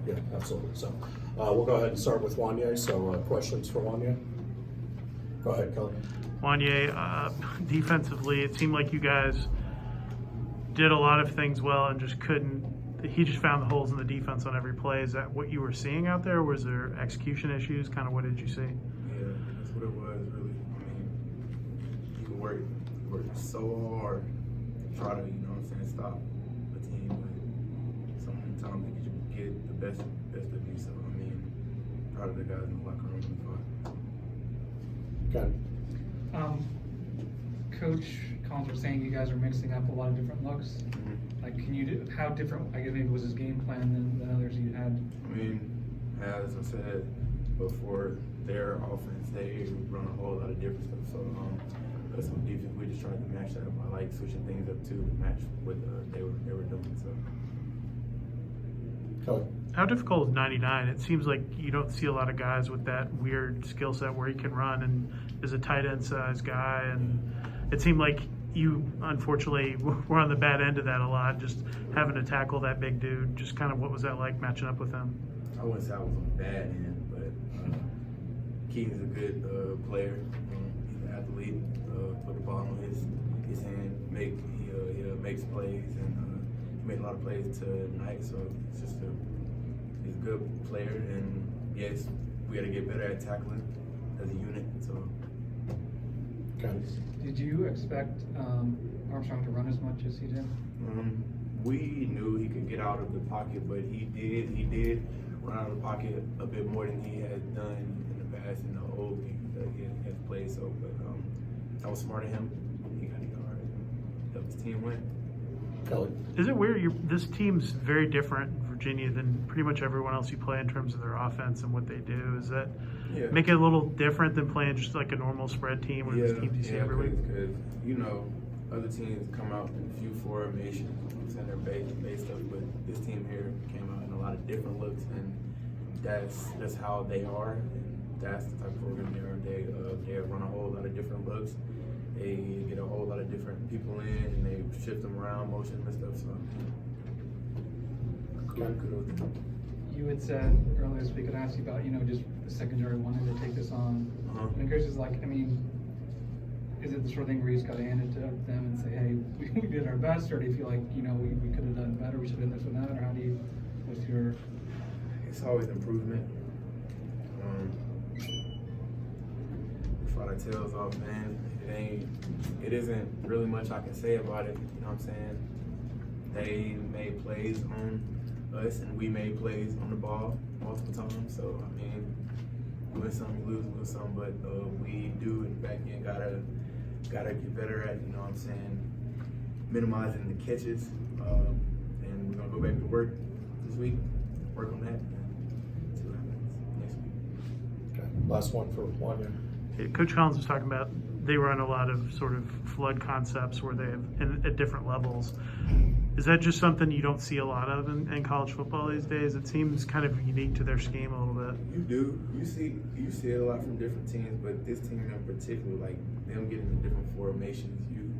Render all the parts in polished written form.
Yeah, absolutely. So we'll go ahead and start with Juanyeh. So questions for Juanyeh? Go ahead, Kelly. Juanyeh, defensively, it seemed like you guys did a lot of things well and just couldn't. He just found the holes in the defense on every play. Is that what you were seeing out there? Was there execution issues? Kind of what did you see? Yeah, that's what it was, really. I mean, you can work so hard, try to, you know what I'm saying, stop the team, but sometimes you get the best of you. So, I mean, proud of the guys in the locker room and fun. Okay. Coach Collins was saying you guys are mixing up a lot of different looks. Like, can you do, how different, I guess maybe was his game plan than others you had? I mean, as I said before, their offense, they run a whole lot of different stuff. So, that's what defense, we just tried to match that up. I like switching things up to match what they were doing. So. Kelly. How difficult is 99? It seems like you don't see a lot of guys with that weird skill set where he can run and is a tight end size guy. And it seemed like you, unfortunately, were on the bad end of that a lot, just having to tackle that big dude. Just kind of what was that like matching up with him? I wouldn't say I was on the bad end, but Keaton's a good player. He's an athlete. Put the ball in his hand, he makes plays, and he made a lot of plays tonight. So it's just he's a good player, and yes, we got to get better at tackling as a unit. So. Okay. Did you expect Armstrong to run as much as he did? We knew he could get out of the pocket, but he did run out of the pocket a bit more than he had done in the past in the old games that he has played. So, but that was smart of him. He got it hard and helped his team win. Kelly. Is it weird? This team's very different, Virginia, than pretty much everyone else you play in terms of their offense and what they do. Is that make it a little different than playing just like a normal spread team or this team you see every week? Because, you know, other teams come out in a few formations and their base stuff, but this team here came out in a lot of different looks, and that's how they are. And that's the type of program they are. They run a whole lot of different looks. They get a whole lot of different people in, and they shift them around, motion and stuff. So, kudos to them. You had said earlier this week, and I asked you about, just the secondary wanting to take this on. And Chris is like, I mean, is it the sort of thing where you just got to hand it to them and say, hey, we did our best, or do you feel like, we could have done better, we should have done this or that, or how do you, what's your? It's always improvement. Try to tails off, man. It isn't really much I can say about it. You know what I'm saying? They made plays on us, and we made plays on the ball multiple times. So I mean, win some, lose some, but we do in the back end gotta get better at, you know what I'm saying, minimizing the catches. And we're gonna go back to work this week, work on that, and see what happens next week. Okay. Last one for Juanyeh. Coach Collins was talking about they run a lot of sort of flood concepts where they have at different levels. Is that just something you don't see a lot of in college football these days? It seems kind of unique to their scheme a little bit. You do. You see it a lot from different teams, but this team in particular, like them getting the different formations, you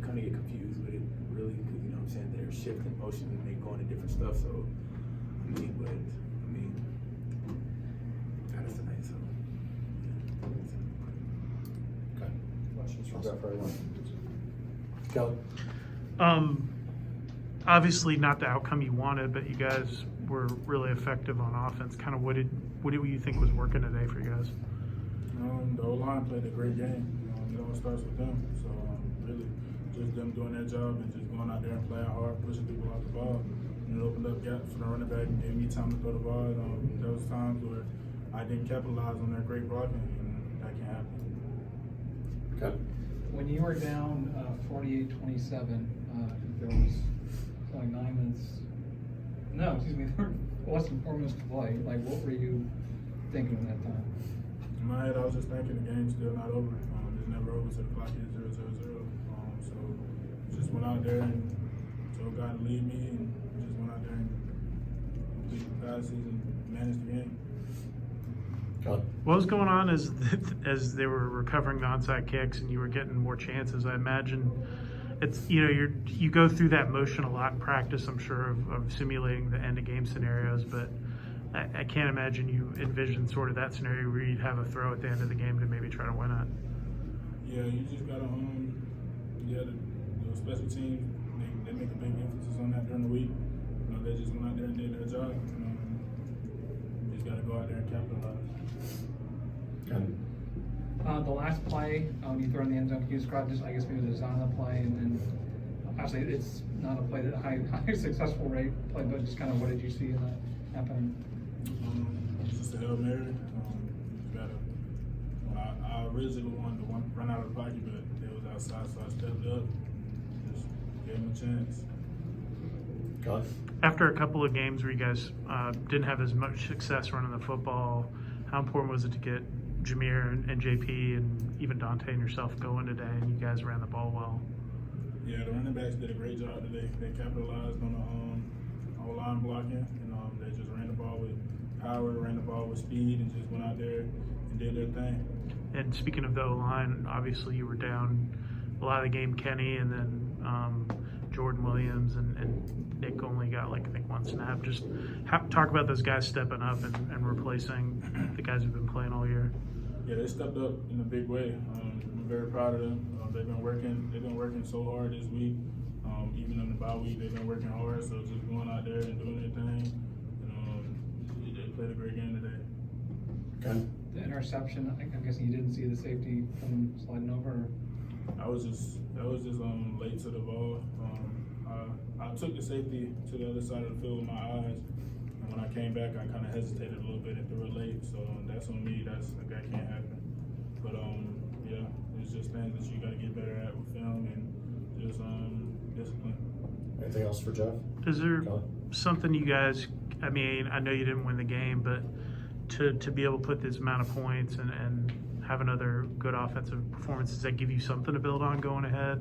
kind of get confused with it, really, because you know what I'm saying, they're shifting motion and they going to different stuff. So, that is tonight. So. Okay. Questions from everyone? Kelly. Obviously not the outcome you wanted, but you guys were really effective on offense. Kind of what do you think was working today for you guys? The O-line played a great game. It all starts with them. So really, just them doing their job and just going out there and playing hard, pushing people off the ball. And it opened up gaps for the running back and gave me time to throw the ball. There was times where I didn't capitalize on their great blocking, and that can happen. Okay. When you were down 48-27, I think there was like 9 minutes. No, excuse me, there was less than 4 minutes to play. Like, what were you thinking at that time? In my head, I was just thinking the game's still not over. It's never over, so the clock is 0-0-0. So just went out there and told God to lead me, and just went out there and completed the passes and managed the game. What was going on as they were recovering the onside kicks and you were getting more chances? I imagine it's, you go through that motion a lot in practice, I'm sure, of simulating the end of game scenarios, but I can't imagine you envision sort of that scenario where you'd have a throw at the end of the game to maybe try to win it. Yeah, you just gotta the special teams, they make a big emphasis on that during the week. They just went out there and did their job. You just gotta go out there and capitalize. The last play, you throw in the end zone, can you describe just, I guess, maybe the design of the play, and then obviously it's not a play that high successful rate play, but just kind of what did you see in that happen? It's just a Hail Mary. You gotta, I originally wanted to run out of the pocket, but it was outside, so I stepped up, just gave him a chance. Got it. After a couple of games where you guys didn't have as much success running the football, how important was it to get Jameer and JP and even Dante and yourself going today, and you guys ran the ball well? Yeah, the running backs did a great job today. They capitalized on the O-line blocking, and they just ran the ball with power, ran the ball with speed, and just went out there and did their thing. And speaking of the O-line, obviously you were down a lot of the game, Kenny, and then Jordan Williams and Nick only got I think one snap. Just talk about those guys stepping up and replacing the guys who've been playing all year. Yeah, they stepped up in a big way. I'm very proud of them. They've been working so hard this week. Even in the bye week, they've been working hard. So just going out there and doing their thing. They played a great game today. Okay. The interception, I'm guessing you didn't see the safety from sliding over? I was just late to the ball. I took the safety to the other side of the field with my eyes, and when I came back, I kind of hesitated a little bit and threw it late. So that's on me. That can't happen. But yeah, it's just things that you got to get better at with film and just discipline. Anything else for Jeff? Is there Kelly? something you guys, I mean, I know you didn't win the game, but to be able to put this amount of points and have another good offensive performance, does that give you something to build on going ahead?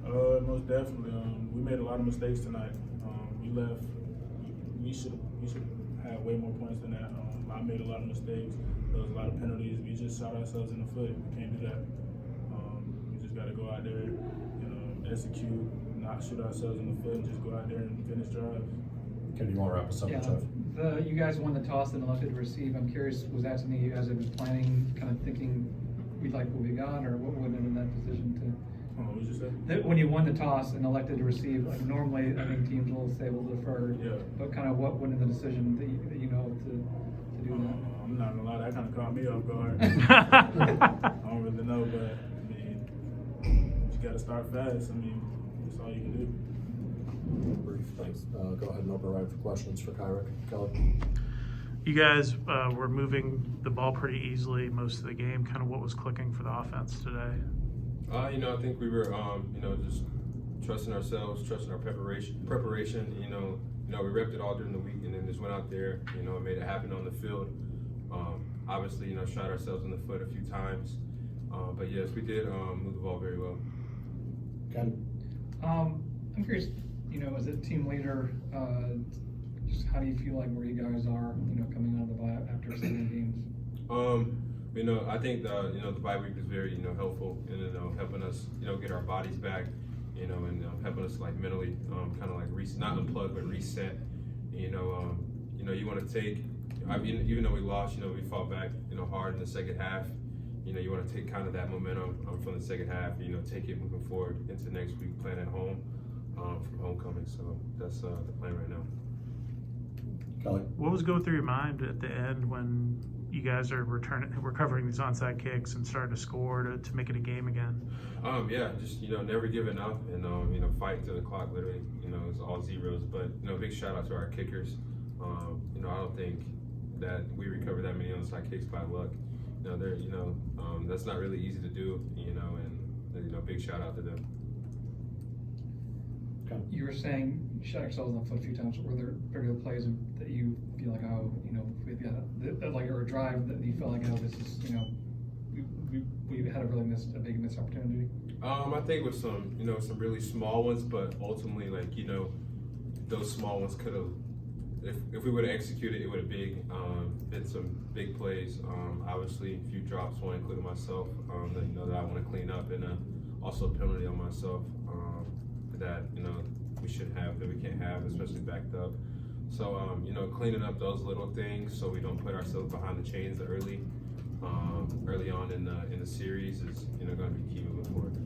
Most definitely. We made a lot of mistakes tonight. We should have way more points than that. I made a lot of mistakes. There was a lot of penalties. We just shot ourselves in the foot. We can't do that. We just got to go out there, execute, not shoot ourselves in the foot, and just go out there and finish drives. Can you want to wrap us up, Yeah, Jeff? you guys won the toss and elected to receive. I'm curious, was that something you guys had been planning, kind of thinking we'd like what we got, or what would have been that decision to? What did you say? When you won the toss and elected to receive, normally I think teams will say we'll defer. Yeah. But kind of what went into the decision that you know to do that? I'm not gonna lie, that kind of caught me off guard. I don't really know, but I mean, you got to start fast. I mean, that's all you can do. Brief, thanks. Go ahead and open right for questions for Kyric. Kelly? You guys were moving the ball pretty easily most of the game. Kind of what was clicking for the offense today? I think we were, just trusting ourselves, trusting our preparation. We repped it all during the week, and then just went out there, and made it happen on the field. Obviously, shot ourselves in the foot a few times, but yes, we did move the ball very well. Ken? I'm curious, as a team leader, just how do you feel like where you guys are, coming out of the bye after 7 games? I think the bye week was very, helpful in, helping us, get our bodies back, and helping us mentally, kind of not unplug, but reset. You want to take, even though we lost, we fought back, hard in the second half. You want to take kind of that momentum from the second half, take it moving forward into next week, playing at home from homecoming. So that's the plan right now. Kelly? What was going through your mind at the end when you guys are recovering these onside kicks and starting to score to make it a game again? Just never giving up and fighting to the clock. Literally, it's all zeros. But big shout out to our kickers. I don't think that we recover that many onside kicks by luck. They're that's not really easy to do. And big shout out to them. Okay. You were saying you shot yourselves in the foot a few times. Were there particular plays that you feel like, or a drive that you felt like, this is, we had a big missed opportunity? I think with some really small ones, but ultimately, those small ones could have, if we would have executed, it would have been some big plays. Obviously, a few drops, one including myself, that I want to clean up, and also a penalty on myself. that, you know, we should have, that we can't have, especially backed up. So, you know, cleaning up those little things so we don't put ourselves behind the chains early on in the series is, you know, going to be key moving forward.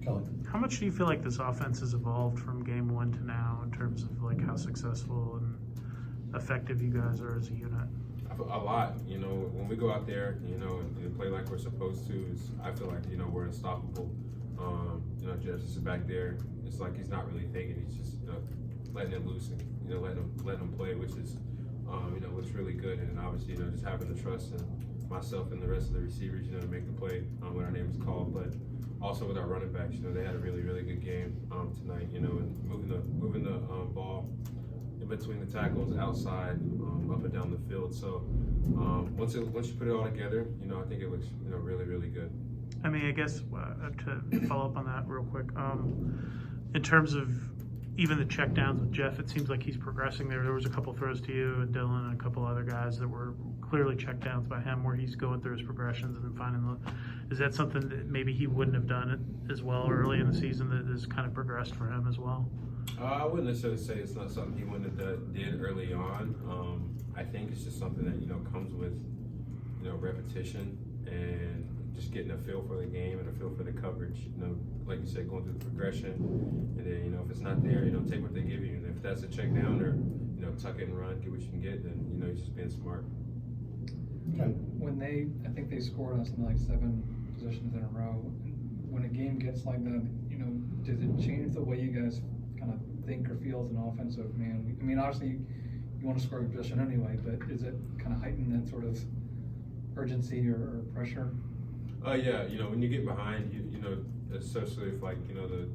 Kelly? How much do you feel like this offense has evolved from game one to now in terms of like how successful and effective you guys are as a unit? A lot, you know, when we go out there, you know, and play like we're supposed to, I feel like, you know, we're unstoppable. You know, Jeff is back there. It's like he's not really thinking. He's just, you know, letting it loose and, you know, letting him play, which is, you know, what's really good. And obviously, you know, just having the trust in myself and the rest of the receivers, you know, to make the play when our name is called. But also with our running backs, you know, they had a really, really good game tonight. You know, and moving the ball in between the tackles, outside, up and down the field. So once you put it all together, you know, I think it looks, you know, really, really good. I mean, I guess to follow up on that real quick, in terms of even the checkdowns with Jeff, it seems like he's progressing there. There was a couple throws to you and Dylan and a couple other guys that were clearly checkdowns by him where he's going through his progressions and then finding the. Is that something that maybe he wouldn't have done it as well early in the season that has kind of progressed for him as well? I wouldn't necessarily say it's not something he wouldn't have did early on. I think it's just something that, you know, comes with, you know, repetition and just getting a feel for the game and a feel for the coverage. You know, like you said, going through the progression, and then, you know, if it's not there, you know, take what they give you. And if that's a check down or, you know, tuck it and run, get what you can get, then, you know, you're just being smart. Okay. When I think they scored us in like 7 positions in a row. When a game gets like that, you know, does it change the way you guys kind of think or feel as an offensive man? I mean, obviously you want to score your position anyway, but is it kind of heighten that sort of urgency or pressure? Yeah, you know, when you get behind, you know, especially if, like, you know, the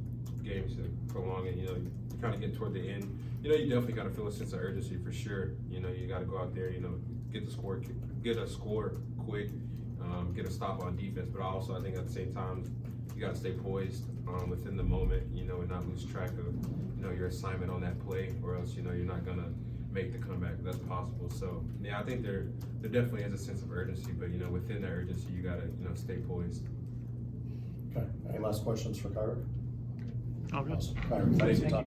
game's prolonging, you know, you kind of get toward the end, you know, you definitely got to feel a sense of urgency for sure. You know, you got to go out there, you know, get a score quick, get a stop on defense, but also I think at the same time, you got to stay poised within the moment, you know, and not lose track of, you know, your assignment on that play, or else, you know, you're not going to make the comeback that's possible. So, yeah, I think there definitely is a sense of urgency, but, you know, within that urgency, you got to, you know, stay poised. Okay. Any last questions for Kyric? Okay. Awesome. Kyric, thanks for your time.